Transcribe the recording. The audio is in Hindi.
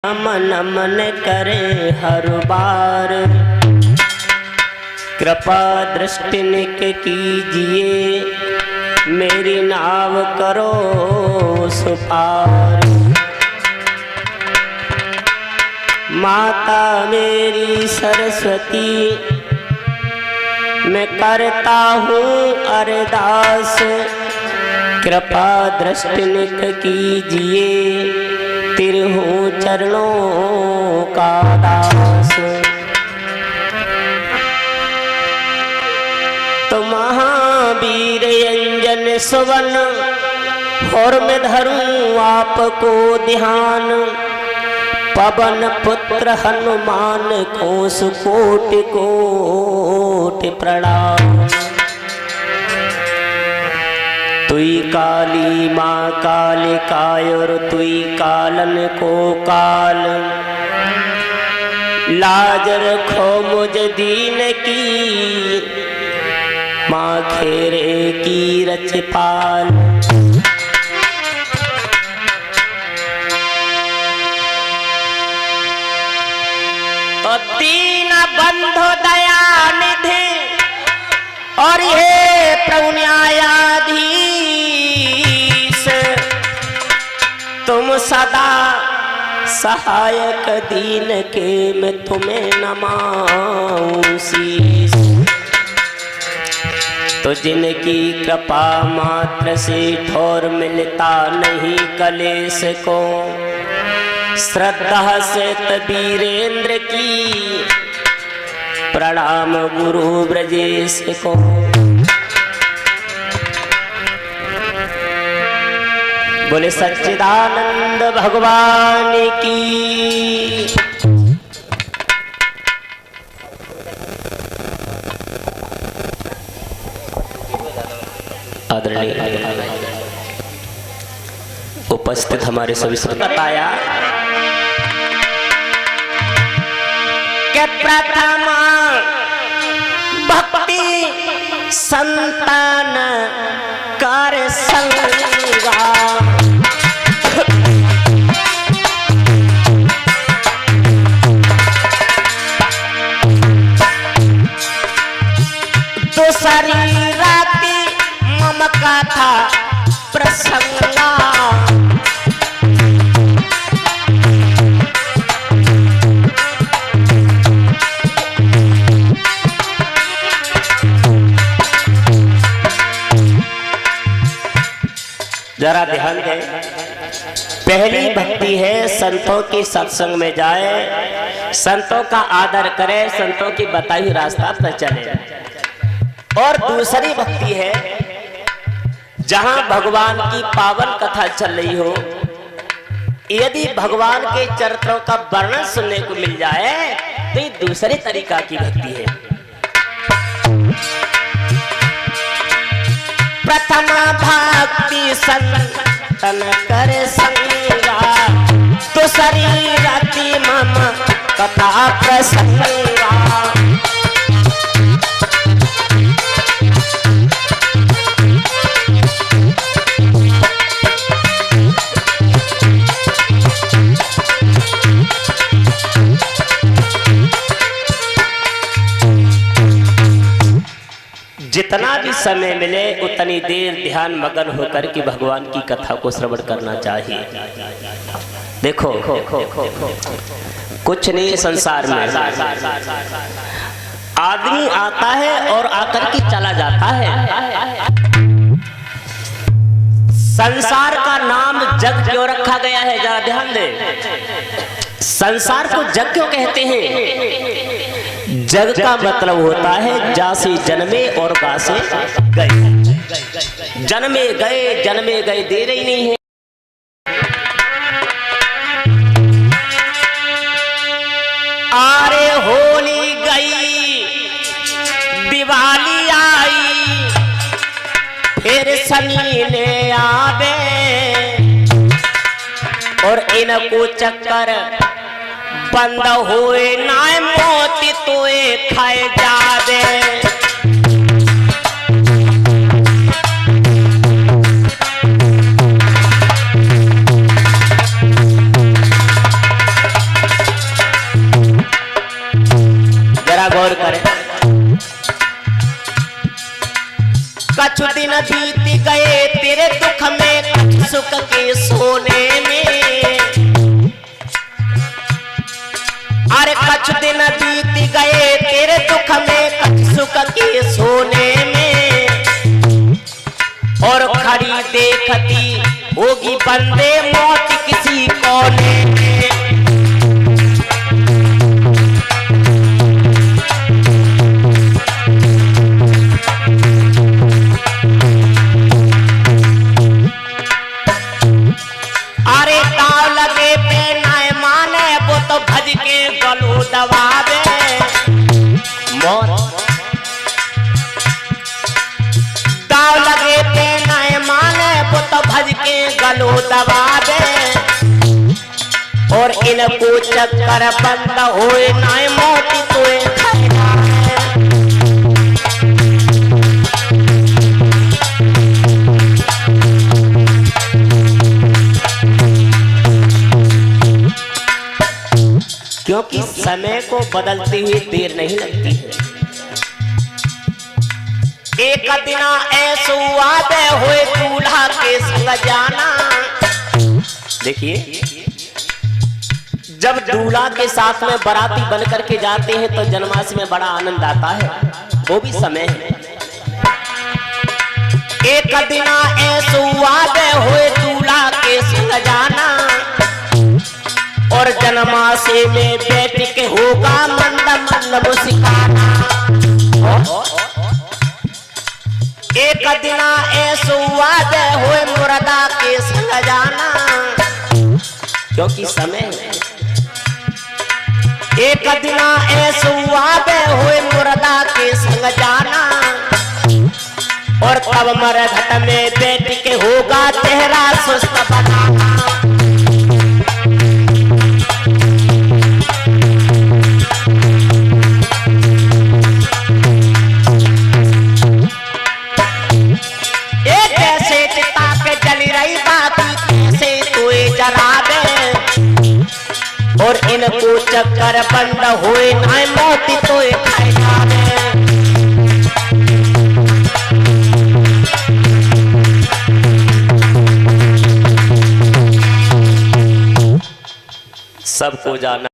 मन मन करे हर बार, कृपा दृष्टि निक कीजिए, मेरी नाव करो सुपार। माता मेरी सरस्वती, मैं करता हूँ अरदास, कृपा दृष्टि निक कीजिए, तिरहूँ चरणों का दास। तो महावीर अंजन सुवन, और मैं धरूं आपको ध्यान, पवन पुत्र हनुमान को सुकोटि कोटि प्रणाम। तुई काली माँ कालिकाय, और तुई कालन को काल, लाज रखो मुझ दीन की, माँ खेरे की रचपाल। तो दीन बंधु दया निधि, और ये प्रभु न्यायाधीश, तुम सदा सहायक दीन के, मैं तुम्हें नमाऊं शीश। तो जिनकी कृपा मात्र से ठोर मिलता नहीं कलेश को, श्रद्धा से वीरेंद्र की, प्रणाम गुरु ब्रजेश को। बोले सच्चिदानंद भगवान की। आदरणीय उपस्थित हमारे सभी श्रोता, बताया कि प्रथम भक्ति संतान कर संगा, दूसरी राती मम का था प्रसंगा, जरा ध्यान दें। पहली भक्ति है संतों की सत्संग में जाए, संतों का आदर करे, संतों की बताई रास्ता पर चले। और दूसरी भक्ति है जहां भगवान की पावन कथा चल रही हो, यदि भगवान के चरित्रों का वर्णन सुनने को मिल जाए तो ये दूसरे तरीका की भक्ति है। प्रथम भक्ति संतन कर संगा, दूसरी राति मम कथा प्रसंगा। जितना भी समय मिले उतनी देर ध्यान मगन होकर के भगवान की कथा को श्रवण करना चाहिए। देखो कुछ नहीं संसार में, आदमी आता है और आकर के चला जाता है। संसार का नाम जग क्यों रखा गया है, जरा ध्यान दे। संसार को जग क्यों कहते हैं? जग का मतलब होता है जा से जन्मे और गा से गए। जन्मे गए दे रही नहीं है। आरे होली गई, दिवाली आई, फिर शनि ने आवे, और इनको चक्कर बंद हुए ना मोती तोए खाए जावे। सुख के सोने में। अरे कुछ दिन बीत गए तेरे दुख में, कुछ सुख के सोने में। और खड़ी देखती होगी बंदे मौत किसी कोने में। अरे ताव लगे पे नाय माने वो तो भज के गलो दबावे मौत। ताव लगे पे नाय माने वो तो भज के गलो दबावे। और इनको चक्कर बंद होए नाय मोती तोए खैरा। क्योंकि समय को बदलते हुए देर नहीं लगती है। एक दिन ऐसो वादे हुए दूल्हा के संग जाना। देखिए, जब दूल्हा के साथ में बाराती बन करके जाते हैं तो जन्माष्टमी में बड़ा आनंद आता है, वो भी समय है। एक दिन ऐसो वादे हुए दूल्हा के संग जाना। और जन्माष्टमी में बैठ के होगा मंद मंद मुस्काना। एक दिन ऐसो वादे हुए मुर्दा के संग जाना। क्योंकि समय है। एक दिन ऐसो वादे हुए मुर्दा के संग जाना। और तब मरघट में बैठ के होगा चेहरा सुस्त बनाना। और इनको चक्कर बंद हुए नाय मोती तोए खैरा। सबको जाना।